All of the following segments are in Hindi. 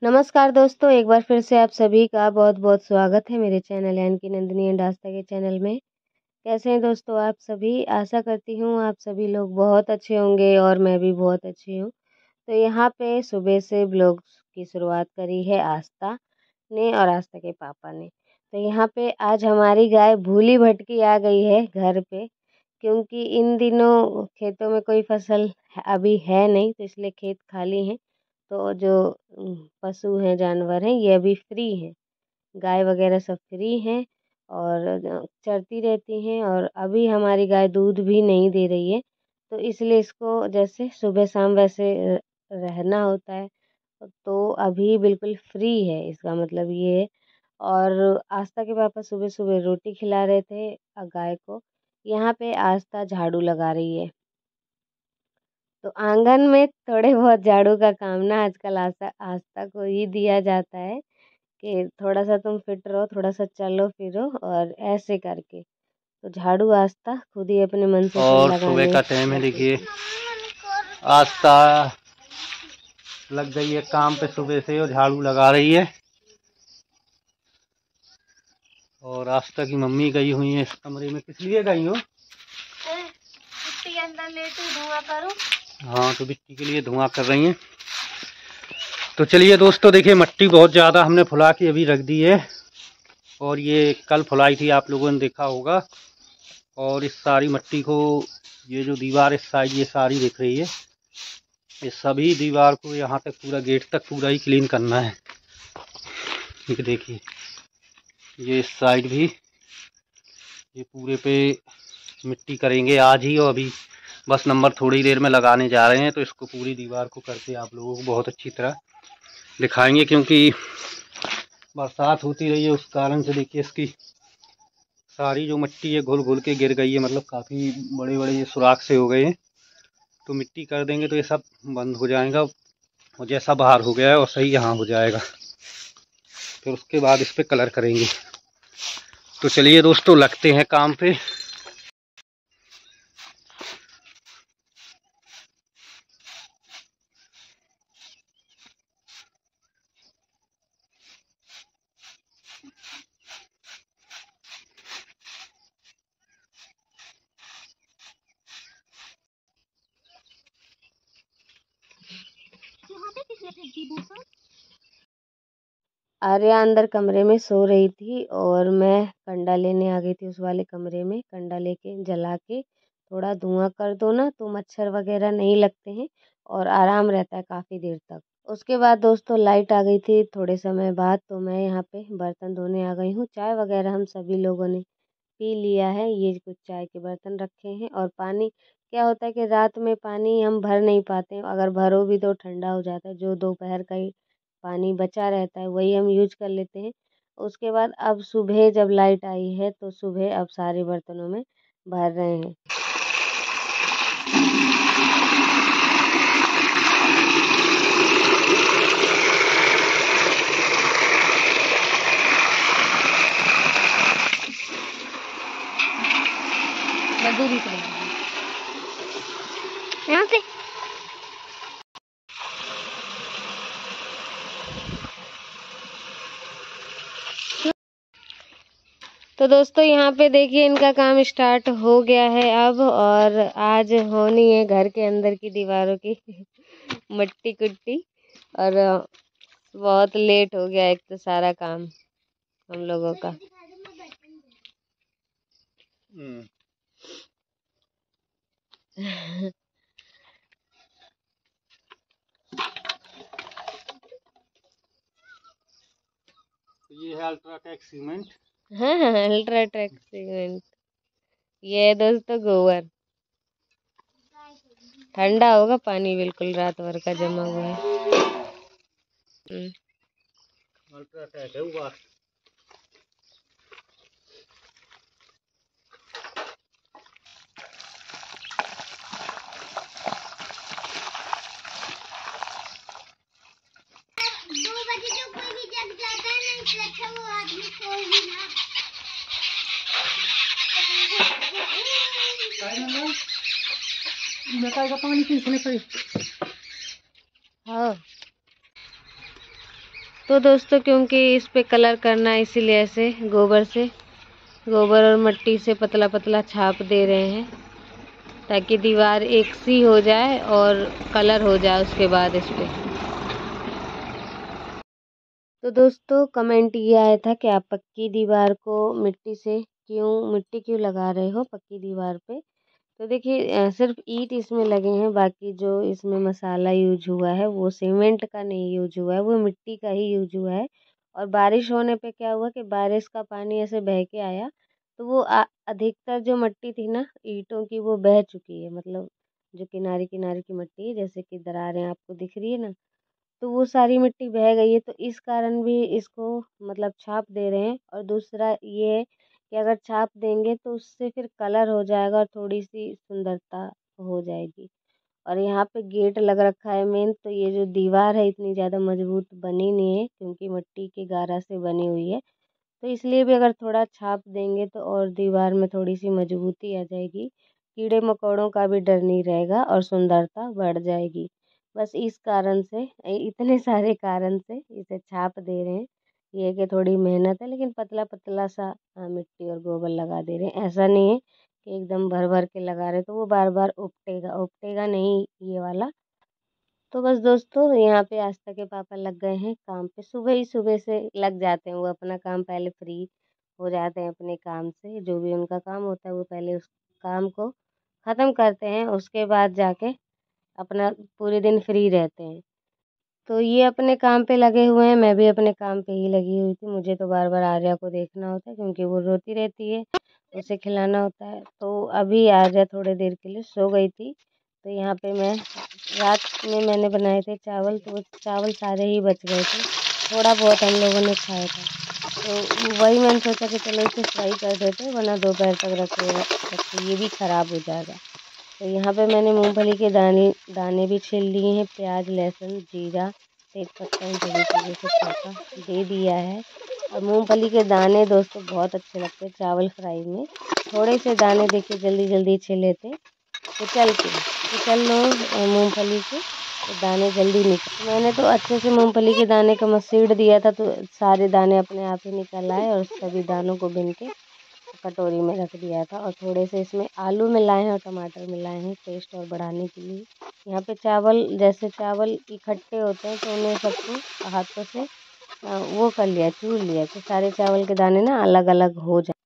नमस्कार दोस्तों, एक बार फिर से आप सभी का बहुत बहुत स्वागत है मेरे चैनल यानी कि नंदिनी एंड आस्था के चैनल में। कैसे हैं दोस्तों आप सभी? आशा करती हूँ आप सभी लोग बहुत अच्छे होंगे और मैं भी बहुत अच्छी हूँ। तो यहाँ पे सुबह से ब्लॉग की शुरुआत करी है आस्था ने और आस्था के पापा ने। तो यहाँ पे आज हमारी गाय भूली भटकी आ गई है घर पे, क्योंकि इन दिनों खेतों में कोई फसल अभी है नहीं, तो इसलिए खेत खाली हैं। तो जो पशु हैं, जानवर हैं, ये अभी फ्री हैं। गाय वगैरह सब फ्री हैं और चरती रहती हैं। और अभी हमारी गाय दूध भी नहीं दे रही है, तो इसलिए इसको जैसे सुबह शाम वैसे रहना होता है। तो अभी बिल्कुल फ्री है, इसका मतलब ये है। और आस्था के पापा सुबह सुबह रोटी खिला रहे थे गाय को। यहाँ पे आस्था झाड़ू लगा रही है। तो आंगन में थोड़े बहुत झाड़ू का काम ना आजकल आस्था आस्था को ही दिया जाता है कि थोड़ा सा तुम फिट रहो, थोड़ा सा चलो फिरो और ऐसे करके। तो झाड़ू आस्था खुद ही अपने मन से और सुबह लगाने का टाइम है, लग गई देखिए थी। आस्था लग गई है काम पे सुबह से और झाड़ू लगा रही है। और आस्था की मम्मी गई हुई है इस कमरे में। किस लिए गई हो? मिट्टी के अंदर लेटूं, धुआं करूं। हाँ, तो मिट्टी के लिए धुआं कर रही हैं। तो चलिए दोस्तों, देखिए मिट्टी बहुत ज़्यादा हमने फुला के अभी रख दी है और ये कल फुलाई थी, आप लोगों ने देखा होगा। और इस सारी मिट्टी को, ये जो दीवार इस साइड ये सारी दिख रही है, इस सभी दीवार को यहाँ तक पूरा गेट तक पूरा ही क्लीन करना है। ये देखिए, ये इस साइड भी ये पूरे पे मिट्टी करेंगे आज ही। और अभी बस नंबर थोड़ी देर में लगाने जा रहे हैं। तो इसको पूरी दीवार को करके आप लोगों को बहुत अच्छी तरह दिखाएंगे, क्योंकि बरसात होती रही है उस कारण से देखिए इसकी सारी जो मिट्टी है घुल घुल के गिर गई है। मतलब काफ़ी बड़े बड़े ये सुराख से हो गए हैं। तो मिट्टी कर देंगे तो ये सब बंद हो जाएगा और जैसा बाहर हो गया है और सही यहाँ हो जाएगा। फिर उसके बाद इस पर कलर करेंगे। तो चलिए दोस्तों, लगते हैं काम पे। आर्या अंदर कमरे में सो रही थी और मैं कंडा लेने आ गई थी उस वाले कमरे में। कंडा लेके जला के थोड़ा धुआं कर दो ना, तो मच्छर वगैरह नहीं लगते हैं और आराम रहता है काफ़ी देर तक। उसके बाद दोस्तों लाइट आ गई थी थोड़े समय बाद, तो मैं यहाँ पे बर्तन धोने आ गई हूँ। चाय वगैरह हम सभी लोगों ने पी लिया है। ये कुछ चाय के बर्तन रखे हैं और पानी क्या होता है कि रात में पानी हम भर नहीं पाते हैं। अगर भरो भी तो ठंडा हो जाता है। जो दोपहर का ही पानी बचा रहता है वही हम यूज कर लेते हैं। उसके बाद अब सुबह जब लाइट आई है तो सुबह अब सारे बर्तनों में भर रहे हैं। दूरी से यहाँ से तो दोस्तों यहाँ पे देखिए इनका काम स्टार्ट हो गया है अब। और आज होनी है घर के अंदर की दीवारों की मट्टी कुट्टी। और बहुत लेट हो गया एक तो सारा काम हम लोगों का। ये है अल्ट्राटेक सीमेंट। हाँ हाँ, अल्ट्राटेक सीमेंट। ये है दोस्तों गोबर। ठंडा होगा पानी, बिल्कुल रात भर का जमा हुआ है। अल्ट्राटेक है वो। हाँ तो दोस्तों क्योंकि इस पे कलर करना है इसीलिए ऐसे गोबर और मिट्टी से पतला पतला छाप दे रहे हैं ताकि दीवार एक सी हो जाए और कलर हो जाए उसके बाद इस पे। तो दोस्तों कमेंट ये आया था कि आप पक्की दीवार को मिट्टी क्यों लगा रहे हो पक्की दीवार पे। तो देखिए सिर्फ ईंट इसमें लगे हैं, बाकी जो इसमें मसाला यूज हुआ है वो सीमेंट का नहीं यूज हुआ है, वो मिट्टी का ही यूज हुआ है। और बारिश होने पे क्या हुआ कि बारिश का पानी ऐसे बह के आया तो वो अधिकतर जो मिट्टी थी ना ईंटों की वो बह चुकी है, मतलब जो किनारे किनारे की मिट्टी है जैसे कि दरारें आपको दिख रही है ना, तो वो सारी मिट्टी बह गई है। तो इस कारण भी इसको मतलब छाप दे रहे हैं। और दूसरा ये है कि अगर छाप देंगे तो उससे फिर कलर हो जाएगा और थोड़ी सी सुंदरता हो जाएगी। और यहाँ पे गेट लग रखा है मेन, तो ये जो दीवार है इतनी ज़्यादा मजबूत बनी नहीं है क्योंकि मिट्टी के गारा से बनी हुई है। तो इसलिए भी अगर थोड़ा छाप देंगे तो और दीवार में थोड़ी सी मजबूती आ जाएगी, कीड़े मकोड़ों का भी डर नहीं रहेगा और सुंदरता बढ़ जाएगी। बस इस कारण से इतने सारे कारण से इसे छाप दे रहे हैं। ये है कि थोड़ी मेहनत है लेकिन पतला पतला सा मिट्टी और गोबर लगा दे रहे हैं। ऐसा नहीं है कि एकदम भर भर के लगा रहे तो वो बार बार उपटेगा उपटेगा नहीं ये वाला। तो बस दोस्तों यहाँ पे आस्था के पापा लग गए हैं काम पे, सुबह ही सुबह से लग जाते हैं वो अपना काम, पहले फ्री हो जाते हैं अपने काम से, जो भी उनका काम होता है वो पहले उस काम को ख़त्म करते हैं, उसके बाद जाके अपना पूरे दिन फ्री रहते हैं। तो ये अपने काम पे लगे हुए हैं, मैं भी अपने काम पे ही लगी हुई थी। मुझे तो बार बार आर्या को देखना होता है क्योंकि वो रोती रहती है, उसे खिलाना होता है। तो अभी आर्या थोड़ी देर के लिए सो गई थी, तो यहाँ पे मैं रात में मैंने बनाए थे चावल, तो वो चावल सारे ही बच गए थे, थोड़ा बहुत हम लोगों ने खाया था। तो वही मैंने सोचा कि चलो इसे फ्राई कर देते हैं, वरना दोपहर तक रखे ये भी ख़राब हो जाएगा। तो यहाँ पे मैंने मूंगफली के दाने दाने भी छील लिए हैं, प्याज लहसुन जीरा तेजपत्ता इन सभी चीज़ों को छौंका दे दिया है। और मूंगफली के दाने दोस्तों बहुत अच्छे लगते हैं चावल फ्राई में। थोड़े से दाने देखिए जल्दी जल्दी छिले थे कुचल लो मूंगफली के, तो दाने जल्दी निकल, मैंने तो अच्छे से मूंगफली के दाने का मसीड़ दिया था तो सारे दाने अपने आप ही निकल आए और सभी दानों को बिन के कटोरी में रख दिया था। और थोड़े से इसमें आलू मिलाए हैं और टमाटर मिलाए हैं टेस्ट और बढ़ाने के लिए। यहाँ पे चावल जैसे चावल इकट्ठे होते हैं तो उन्हें सबको हाथों से वो कर लिया चूर लिया कि सारे चावल के दाने ना अलग अलग हो जाए।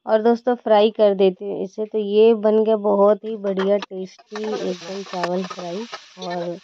और दोस्तों फ्राई कर देती हूँ इसे, तो ये बन गया बहुत ही बढ़िया टेस्टी एकदम चावल फ्राई। और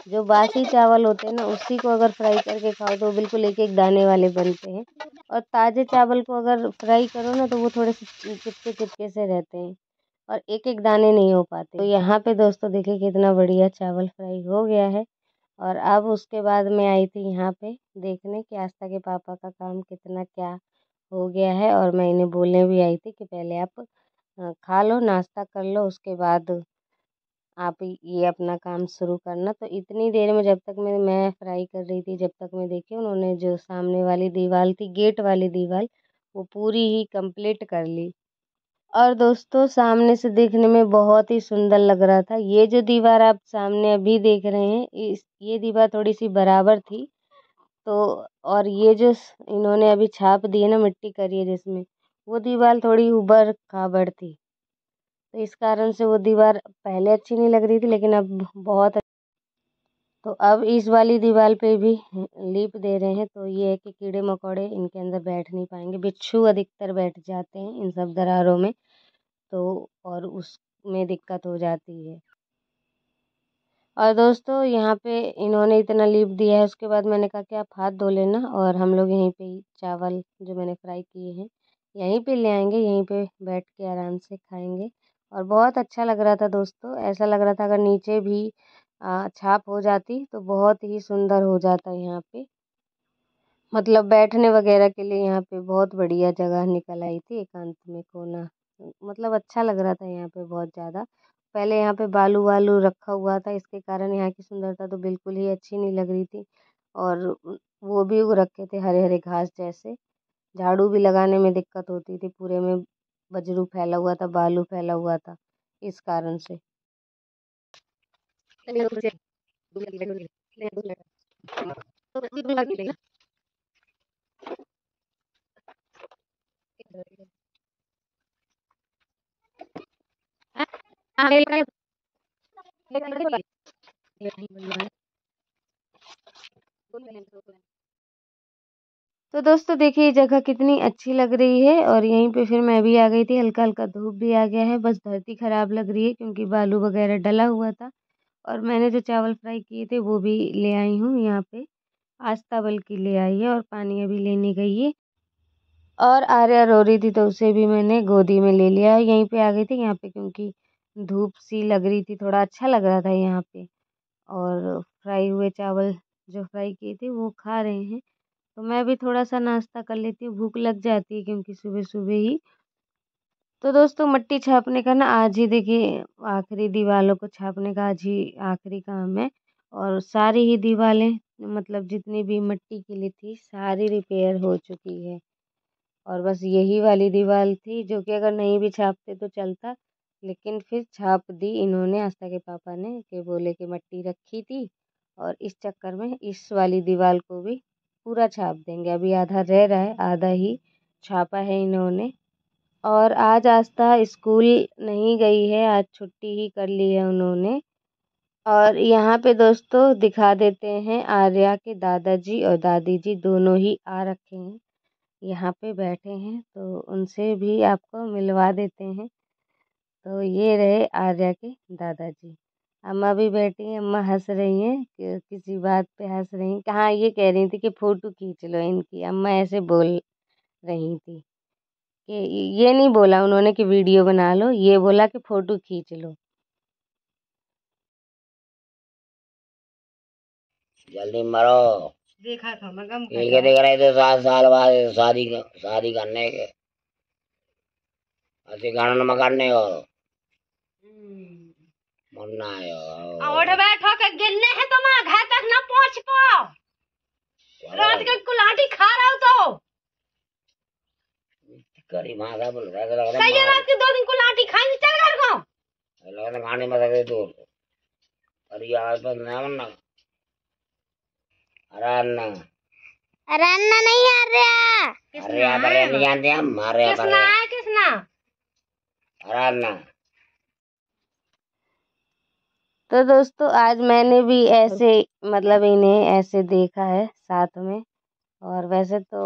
जो बासी चावल होते हैं ना उसी को अगर फ्राई करके खाओ तो बिल्कुल एक एक दाने वाले बनते हैं। और ताज़े चावल को अगर फ्राई करो ना तो वो थोड़े से चिपके चिपके से रहते हैं और एक एक दाने नहीं हो पाते। तो यहाँ पे दोस्तों देखिए कितना बढ़िया चावल फ्राई हो गया है। और अब उसके बाद मैं आई थी यहाँ पे देखने कि आस्था के पापा का काम कितना क्या हो गया है, और मैं इन्हें बोलने भी आई थी कि पहले आप खा लो नाश्ता कर लो उसके बाद आप ये अपना काम शुरू करना। तो इतनी देर में जब तक मैं फ्राई कर रही थी, जब तक मैं देखी उन्होंने जो सामने वाली दीवार थी गेट वाली दीवार वो पूरी ही कंप्लीट कर ली। और दोस्तों सामने से देखने में बहुत ही सुंदर लग रहा था। ये जो दीवार आप सामने अभी देख रहे हैं ये दीवार थोड़ी सी बराबर थी। तो और ये जो इन्होंने अभी छाप दी है ना मिट्टी करी है जिसमें, वो दीवार थोड़ी उबड़ खाबड़ थी, तो इस कारण से वो दीवार पहले अच्छी नहीं लग रही थी लेकिन अब बहुत तो अब इस वाली दीवार पे भी लीप दे रहे हैं। तो ये है कि कीड़े मकोड़े इनके अंदर बैठ नहीं पाएंगे, बिच्छू अधिकतर बैठ जाते हैं इन सब दरारों में, तो और उसमें दिक्कत हो जाती है। और दोस्तों यहाँ पे इन्होंने इतना लीप दिया है, उसके बाद मैंने कहा कि आप हाथ धो लेना और हम लोग यहीं पे ही चावल जो मैंने फ्राई किए हैं यहीं पे ले आएंगे, यहीं पे बैठ के आराम से खाएंगे। और बहुत अच्छा लग रहा था दोस्तों, ऐसा लग रहा था अगर नीचे भी छाप हो जाती तो बहुत ही सुंदर हो जाता यहाँ पे, मतलब बैठने वगैरह के लिए यहाँ पे बहुत बढ़िया जगह निकल आई थी, एकांत में कोना, मतलब अच्छा लग रहा था यहाँ पे बहुत ज़्यादा। पहले यहाँ पे बालू वालू रखा हुआ था, इसके कारण यहाँ की सुंदरता तो बिल्कुल ही अच्छी नहीं लग रही थी। और वो भी उग रखे थे हरे हरे घास जैसे, झाड़ू भी लगाने में दिक्कत होती थी, पूरे में बजरू फैला हुआ था बालू फैला हुआ था इस कारण से। तो दोस्तों देखिए ये जगह कितनी अच्छी लग रही है और यहीं पे फिर मैं भी आ गई थी। हल्का हल्का धूप भी आ गया है, बस धरती खराब लग रही है क्योंकि बालू वगैरह डला हुआ था। और मैंने जो चावल फ्राई किए थे वो भी ले आई हूँ यहाँ पे। आस्था बल्कि ले आई है और पानी अभी लेने गई है। और आर्या रो रही थी तो उसे भी मैंने गोदी में ले लिया। यहीं पे आ गई थी यहाँ पे क्योंकि धूप सी लग रही थी, थोड़ा अच्छा लग रहा था यहाँ पे। और फ्राई हुए चावल जो फ्राई किए थे वो खा रहे हैं। तो मैं भी थोड़ा सा नाश्ता कर लेती हूँ, भूख लग जाती है क्योंकि सुबह सुबह ही। तो दोस्तों मट्टी छापने का ना आज ही देखिए आखिरी दीवालों को छापने का आज ही आखिरी काम है। और सारी ही दीवारें मतलब जितनी भी मट्टी की ली थी सारी रिपेयर हो चुकी है। और बस यही वाली दीवार थी जो कि अगर नहीं भी छापते तो चलता, लेकिन फिर छाप दी इन्होंने, आस्था के पापा ने, कि बोले कि मट्टी रखी थी और इस चक्कर में इस वाली दीवार को भी पूरा छाप देंगे। अभी आधा रह रहा है, आधा ही छापा है इन्होंने। और आज आस्था स्कूल नहीं गई है, आज छुट्टी ही कर ली है उन्होंने। और यहाँ पे दोस्तों दिखा देते हैं आर्या के दादाजी और दादी जी दोनों ही आ रखे हैं, यहाँ पे बैठे हैं, तो उनसे भी आपको मिलवा देते हैं। तो ये रहे आर्या के दादाजी। अम्मा भी बैठी हैं, अम्मा हंस रही हैं कि किसी बात पे हंस रही हैं। कहाँ ये कह रही थी कि फोटो खींच लो इनकी, अम्मा ऐसे बोल रही थी कि ये नहीं बोला उन्होंने कि वीडियो बना लो, ये बोला कि फोटो खींच लो। जल्दी मरो। देखा था मैं गम ये क्या देख रहे थे 7 साल बाद शादी करने के ऐसे गाना में करने और मरना है और बैठो के गिरने है तो मैं घर तक ना पहुंच पाओ। रात के कुलाटी खा रहा हूं तो करी माता बोल रहा है सही है, रात के 2 दिन कुलाटी खाएंगे, चल घर को। लगा खाने में लगे तो अरे यार पर ना मरना अरे अन्ना नहीं आ रहा। अरे यार पर नहीं जानते हम मारे पर किसना है किसना? अरे तो दोस्तों आज मैंने भी ऐसे मतलब इन्हें ऐसे देखा है साथ में। और वैसे तो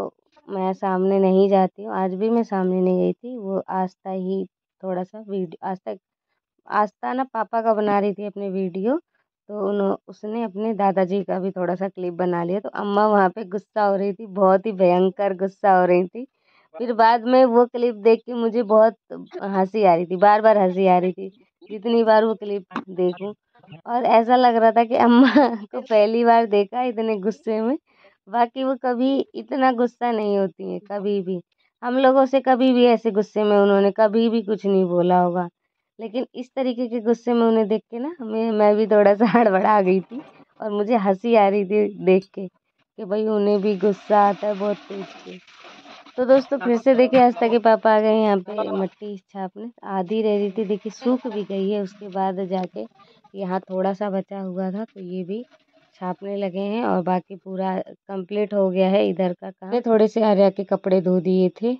मैं सामने नहीं जाती हूँ, आज भी मैं सामने नहीं गई थी। वो आस्था ही थोड़ा सा वीडियो, आस्था ना पापा का बना रही थी अपने वीडियो, तो उसने अपने दादाजी का भी थोड़ा सा क्लिप बना लिया। तो अम्मा वहाँ पे गुस्सा हो रही थी, बहुत ही भयंकर गुस्सा हो रही थी। फिर बाद में वो क्लिप देख के मुझे बहुत हंसी आ रही थी, बार बार हंसी आ रही थी जितनी बार वो क्लिप देखूं। और ऐसा लग रहा था कि अम्मा को पहली बार देखा इतने गुस्से में। बाकी वो कभी इतना गुस्सा नहीं होती है, कभी भी हम लोगों से कभी भी ऐसे गुस्से में उन्होंने कभी भी कुछ नहीं बोला होगा। लेकिन इस तरीके के गुस्से में उन्हें देख के ना मैं भी थोड़ा सा हड़बड़ा गई थी। और मुझे हंसी आ रही थी देख के कि भाई उन्हें भी गुस्सा आता है बहुत तेज के। तो दोस्तों फिर से देखिए आस्था के पापा आ गए यहाँ पे मट्टी छापने। आधी रह रही थी, देखिए सूख भी गई है, उसके बाद जाके यहाँ थोड़ा सा बचा हुआ था तो ये भी छापने लगे हैं। और बाकी पूरा कंप्लीट हो गया है इधर का काम। थोड़े से आर्या के कपड़े धो दिए थे,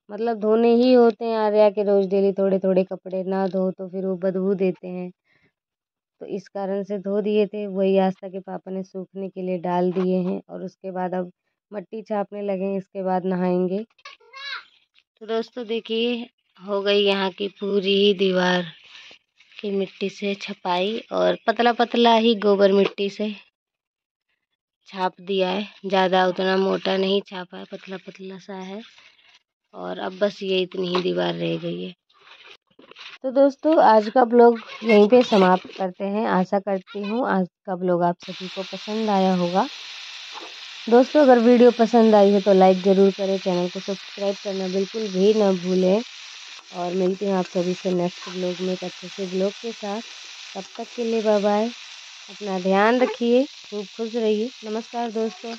मतलब धोने ही होते हैं आर्या के रोज डेली थोड़े थोड़े कपड़े, ना धो तो फिर वो बदबू देते हैं। तो इस कारण से धो दिए थे, वही आस्था के पापा ने सूखने के लिए डाल दिए हैं। और उसके बाद अब मट्टी छापने लगे हैं, इसके बाद नहाएंगे। तो दोस्तों देखिए हो गई यहाँ की पूरी ही दीवार की मिट्टी से छपाई, और पतला पतला ही गोबर मिट्टी से छाप दिया है, ज़्यादा उतना मोटा नहीं छापा है, पतला पतला सा है। और अब बस ये इतनी ही दीवार रह गई है। तो दोस्तों आज का ब्लॉग यहीं पे समाप्त करते हैं। आशा करती हूँ आज का ब्लॉग आप सभी को पसंद आया होगा। दोस्तों अगर वीडियो पसंद आई हो तो लाइक ज़रूर करें, चैनल को सब्सक्राइब करना बिल्कुल भी ना भूलें। और मिलती हूँ आप सभी से नेक्स्ट ब्लॉग में एक अच्छे से ब्लॉग के साथ। तब तक के लिए बाय बाय, अपना ध्यान रखिए, खूब खुश रहिए। नमस्कार दोस्तों।